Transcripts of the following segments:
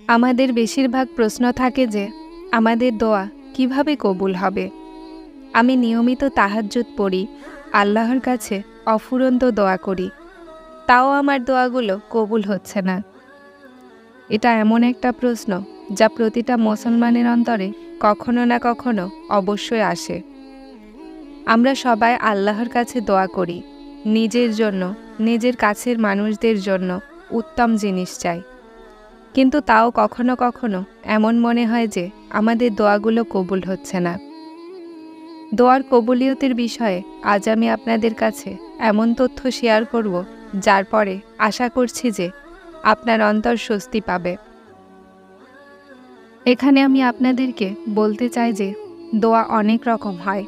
আমাদের বেশিরভাগ প্রশ্ন থাকে যে আমাদের দোয়া কিভাবে কবুল হবে। আমি নিয়মিত তাহাজ্জুদ পড়ি, আল্লাহর কাছে অফুরন্ত দোয়া করি, তাও আমার দোয়াগুলো কবুল হচ্ছে না। এটা এমন একটা প্রশ্ন যা প্রতিটা মুসলমানের অন্তরে কখনো না কখনো অবশ্যই আসে। আমরা সবাই আল্লাহর কাছে দোয়া করি, নিজের জন্য, নিজের কাছের মানুষদের জন্য উত্তম জিনিস চাই, কিন্তু তাও কখনো কখনো এমন মনে হয় যে আমাদের দোয়াগুলো কবুল হচ্ছে না। দোয়ার কবুলিয়তের বিষয়ে আজ আমি আপনাদের কাছে এমন তথ্য শেয়ার করব যার পরে আশা করছি যে আপনার অন্তর স্বস্তি পাবে। এখানে আমি আপনাদেরকে বলতে চাই যে দোয়া অনেক রকম হয়,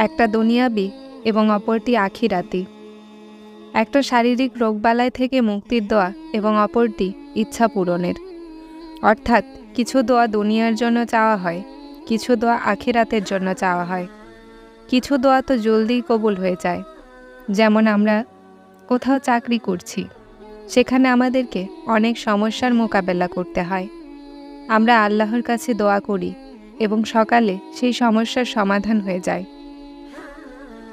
একটা দুনিয়াবি এবং অপরটি আখিরাতি। একটা শারীরিক রোগবালাই থেকে মুক্তির দোয়া এবং অপরটি ইচ্ছা পূরণের। অর্থাৎ কিছু দোয়া দুনিয়ার জন্য চাওয়া হয়, কিছু দোয়া আখিরাতের জন্য চাওয়া হয়। কিছু দোয়া তো জলদি কবুল হয়ে যায়, যেমন আমরা কোথাও চাকরি করছি, সেখানে আমাদেরকে অনেক সমস্যার মোকাবেলা করতে হয়। আমরা আল্লাহর কাছে দোয়া করি এবং সকালে সেই সমস্যার সমাধান হয়ে যায়।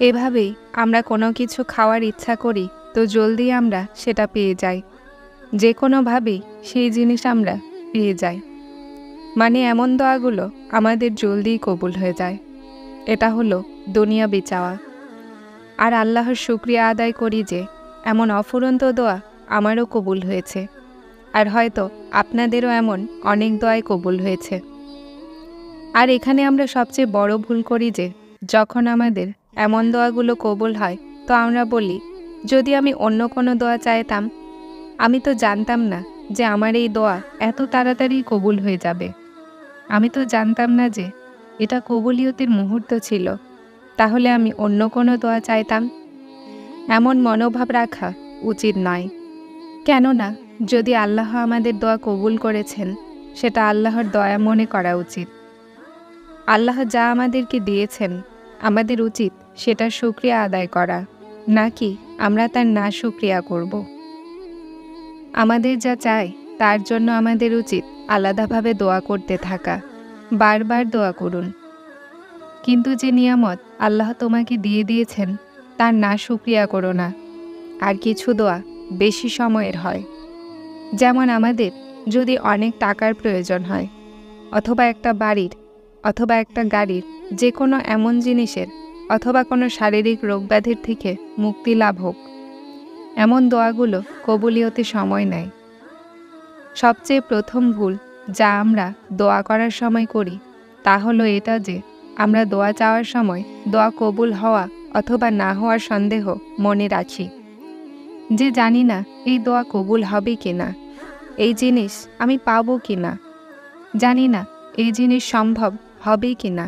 এভাবেই আমরা কোনো কিছু খাওয়ার ইচ্ছা করি তো জলদি আমরা সেটা পেয়ে যাই, যে কোনোভাবেই সেই জিনিস আমরা পেয়ে যাই। মানে এমন দোয়াগুলো আমাদের জলদি কবুল হয়ে যায়। এটা হলো দুনিয়াবি চাওয়া। আর আল্লাহর শুকরিয়া আদায় করি যে এমন অফুরন্ত দোয়া আমারও কবুল হয়েছে, আর হয়তো আপনাদেরও এমন অনেক দোয়াই কবুল হয়েছে। আর এখানে আমরা সবচেয়ে বড় ভুল করি যে যখন আমাদের এমন দোয়াগুলো কবুল হয় তো আমরা বলি, যদি আমি অন্য কোনো দোয়া চাইতাম, আমি তো জানতাম না যে আমার এই দোয়া এত তাড়াতাড়ি কবুল হয়ে যাবে। আমি তো জানতাম না যে এটা কবুলিয়তের মুহূর্ত ছিল, তাহলে আমি অন্য কোনো দোয়া চাইতাম। এমন মনোভাব রাখা উচিত নয়। কেননা যদি আল্লাহ আমাদের দোয়া কবুল করেছেন, সেটা আল্লাহর দয়া মনে করা উচিত। আল্লাহ যা আমাদেরকে দিয়েছেন, আমাদের উচিত সেটার শুকরিয়া আদায় করা, নাকি আমরা তার না শুকরিয়া করব। আমাদের যা চাই তার জন্য আমাদের উচিত আলাদাভাবে দোয়া করতে থাকা, বারবার দোয়া করুন। কিন্তু যে নিয়ামত আল্লাহ তোমাকে দিয়ে দিয়েছেন তার না শুকরিয়া করো না। আর কিছু দোয়া বেশি সময়ের হয়, যেমন আমাদের যদি অনেক টাকার প্রয়োজন হয়, অথবা একটা বাড়ির, অথবা একটা গাড়ির, যে কোনো এমন জিনিসের, অথবা কোনো শারীরিক রোগব্যাধির থেকে মুক্তি লাভ হোক, এমন দোয়াগুলো কবুলিয়তে সময় নেয়। সবচেয়ে প্রথম ভুল যা আমরা দোয়া করার সময় করি তা হলো এটা যে আমরা দোয়া চাওয়ার সময় দোয়া কবুল হওয়া অথবা না হওয়ার সন্দেহ মনে রাখি, যে জানি না এই দোয়া কবুল হবে কি না, এই জিনিস আমি পাবো কি না, জানি না এই জিনিস সম্ভব হবে কি না।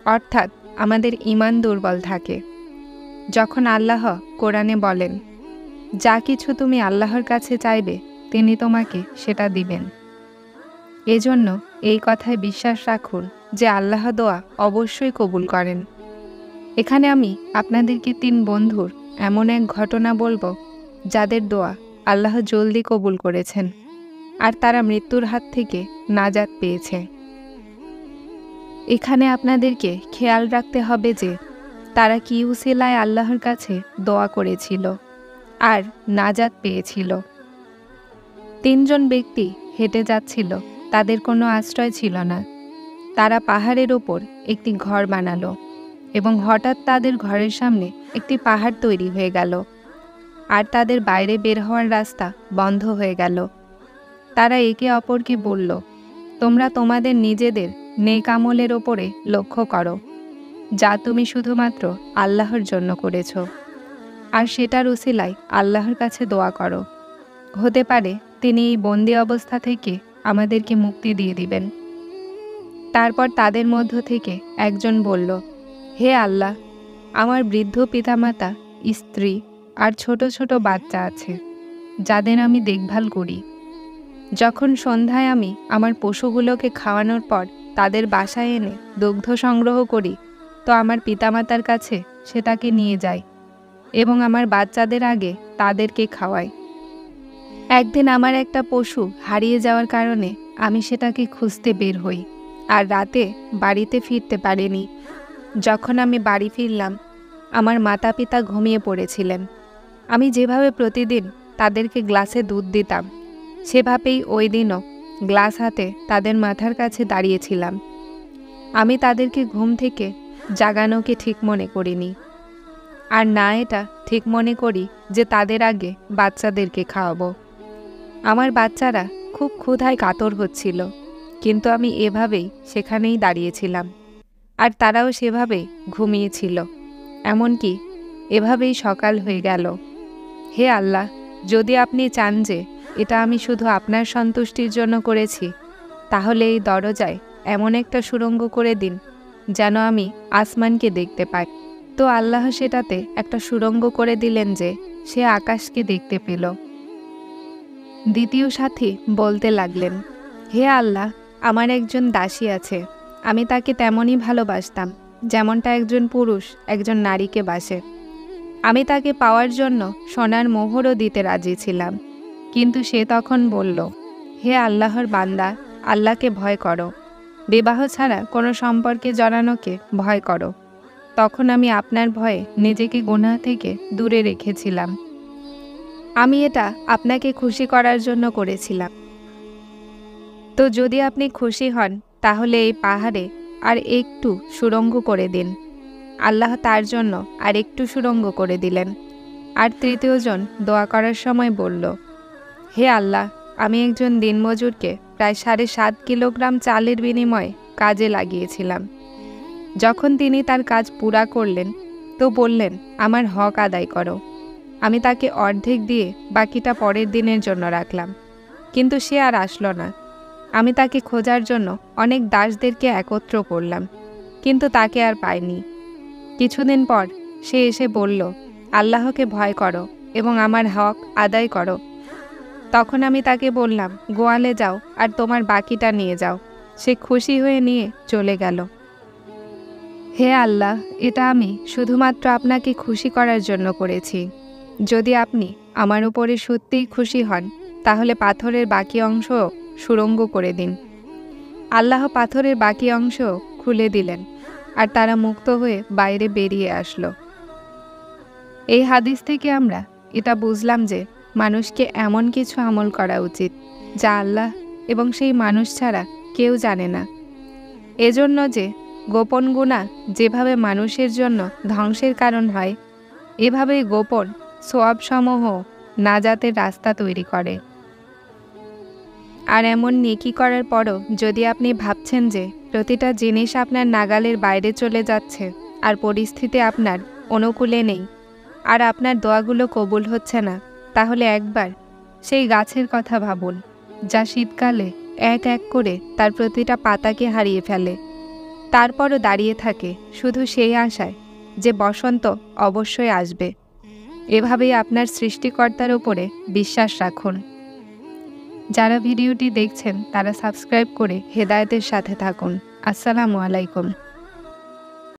অর্থাৎ আমাদের ঈমান দুর্বল থাকে। যখন আল্লাহ কোরআনে বলেন, যা কিছু তুমি আল্লাহর কাছে চাইবে তিনি তোমাকে সেটা দিবেন, এজন্য এই কথায় বিশ্বাস রাখুন যে আল্লাহ দোয়া অবশ্যই কবুল করেন। এখানে আমি আপনাদেরকে 3 বন্ধুর এমন এক ঘটনা বলবো যাদের দোয়া আল্লাহ জলদি কবুল করেছেন, আর তারা মৃত্যুর হাত থেকে নাজাত পেয়েছে। এখানে আপনাদেরকে খেয়াল রাখতে হবে যে তারা কি উসিলায় আল্লাহর কাছে দোয়া করেছিল আর নাজাত পেয়েছিল। 3 জন ব্যক্তি হেঁটে যাচ্ছিল, তাদের কোনো আশ্রয় ছিল না। তারা পাহাড়ের ওপর একটি ঘর বানালো এবং হঠাৎ তাদের ঘরের সামনে একটি পাহাড় তৈরি হয়ে গেল, আর তাদের বাইরে বের হওয়ার রাস্তা বন্ধ হয়ে গেল। তারা একে অপরকে বলল, তোমরা তোমাদের নিজেদের নেক আমলের ওপরে লক্ষ্য করো, যা তুমি শুধুমাত্র আল্লাহর জন্য করেছ, আর সেটার উসিলায় আল্লাহর কাছে দোয়া করো। হতে পারে তিনি এই বন্দি অবস্থা থেকে আমাদেরকে মুক্তি দিয়ে দিবেন। তারপর তাদের মধ্য থেকে একজন বলল, হে আল্লাহ, আমার বৃদ্ধ পিতামাতা, স্ত্রী আর ছোট ছোট বাচ্চা আছে, যাদের আমি দেখভাল করি। যখন সন্ধ্যায় আমি আমার পশুগুলোকে খাওয়ানোর পর তাদের বাসায় এনে দুগ্ধ সংগ্রহ করি, তো আমার পিতামাতার কাছে সেটাকে নিয়ে যাই এবং আমার বাচ্চাদের আগে তাদেরকে খাওয়াই। একদিন আমার একটা পশু হারিয়ে যাওয়ার কারণে আমি সেটাকে খুঁজতে বের হই, আর রাতে বাড়িতে ফিরতে পারিনি। যখন আমি বাড়ি ফিরলাম, আমার মাতা পিতা ঘুমিয়ে পড়েছিলেন। আমি যেভাবে প্রতিদিন তাদেরকে গ্লাসে দুধ দিতাম, সেভাবেই ওই দিনও গ্লাস হাতে তাদের মাথার কাছে দাঁড়িয়েছিলাম। আমি তাদেরকে ঘুম থেকে জাগানোকে ঠিক মনে করিনি, আর না এটা ঠিক মনে করি যে তাদের আগে বাচ্চাদেরকে খাওয়াবো। আমার বাচ্চারা খুব ক্ষুধায় কাতর হচ্ছিল, কিন্তু আমি এভাবেই সেখানেই দাঁড়িয়েছিলাম, আর তারাও সেভাবেই ঘুমিয়েছিল। এমনকি এভাবেই সকাল হয়ে গেল। হে আল্লাহ, যদি আপনি চান যে এটা আমি শুধু আপনার সন্তুষ্টির জন্য করেছি, তাহলে এই দরজায় এমন একটা সুড়ঙ্গ করে দিন যেন আমি আসমানকে দেখতে পাই। তো আল্লাহ সেটাতে একটা সুড়ঙ্গ করে দিলেন যে সে আকাশকে দেখতে পেল। দ্বিতীয় সাথী বলতে লাগলেন, হে আল্লাহ, আমার একজন দাসী আছে। আমি তাকে তেমনই ভালোবাসতাম যেমনটা একজন পুরুষ একজন নারীকে বাসে। আমি তাকে পাওয়ার জন্য সোনার মোহরও দিতে রাজি ছিলাম। কিন্তু সে তখন বলল, হে আল্লাহর বান্দা, আল্লাহকে ভয় করো, বিবাহ ছাড়া কোনো সম্পর্কে জড়ানোকে ভয় করো। তখন আমি আপনার ভয়ে নিজেকে গুনাহ থেকে দূরে রেখেছিলাম। আমি এটা আপনাকে খুশি করার জন্য করেছিলাম। তো যদি আপনি খুশি হন, তাহলে এই পাহাড়ে আর একটু সুড়ঙ্গ করে দিন। আল্লাহ তার জন্য আর একটু সুড়ঙ্গ করে দিলেন। আর তৃতীয়জন দোয়া করার সময় বলল, হে আল্লাহ, আমি একজন দিনমজুরকে প্রায় 7.5 কিলোগ্রাম চালের বিনিময়ে কাজে লাগিয়েছিলাম। যখন তিনি তার কাজ পুরা করলেন, তো বললেন, আমার হক আদায় করো। আমি তাকে অর্ধেক দিয়ে বাকিটা পরের দিনের জন্য রাখলাম, কিন্তু সে আর আসলো না। আমি তাকে খোঁজার জন্য অনেক দাসদেরকে একত্র করলাম, কিন্তু তাকে আর পাইনি। কিছুদিন পর সে এসে বলল, আল্লাহকে ভয় করো এবং আমার হক আদায় করো। তখন আমি তাকে বললাম, গোয়ালে যাও আর তোমার বাকিটা নিয়ে যাও। সে খুশি হয়ে নিয়ে চলে গেল। হে আল্লাহ, এটা আমি শুধুমাত্র আপনাকে খুশি করার জন্য করেছি। যদি আপনি আমার উপরে সত্যিই খুশি হন, তাহলে পাথরের বাকি অংশ সুড়ঙ্গ করে দিন। আল্লাহ পাথরের বাকি অংশ খুলে দিলেন, আর তারা মুক্ত হয়ে বাইরে বেরিয়ে আসলো। এই হাদিস থেকে আমরা এটা বুঝলাম যে মানুষকে এমন কিছু আমল করা উচিত যা আল্লাহ এবং সেই মানুষ ছাড়া কেউ জানে না। এজন্য যে গোপন গুনাহ যেভাবে মানুষের জন্য ধ্বংসের কারণ হয়, এভাবেই গোপন সওয়াবসমূহ নাজাতের রাস্তা তৈরি করে। আর এমন নেকি করার পরও যদি আপনি ভাবছেন যে প্রতিটা জিনিস আপনার নাগালের বাইরে চলে যাচ্ছে আর পরিস্থিতি আপনার অনুকূলে নেই আর আপনার দোয়াগুলো কবুল হচ্ছে না, তাহলে একবার সেই গাছের কথা ভাবুন যা শীতকালে এক এক করে তার প্রতিটা পাতাকে হারিয়ে ফেলে, তারপরও দাঁড়িয়ে থাকে শুধু সেই আশায় যে বসন্ত অবশ্যই আসবে। এভাবেই আপনার সৃষ্টিকর্তার উপরে বিশ্বাস রাখুন। যারা ভিডিওটি দেখছেন তারা সাবস্ক্রাইব করে হেদায়েতের সাথে থাকুন। আসসালামু আলাইকুম।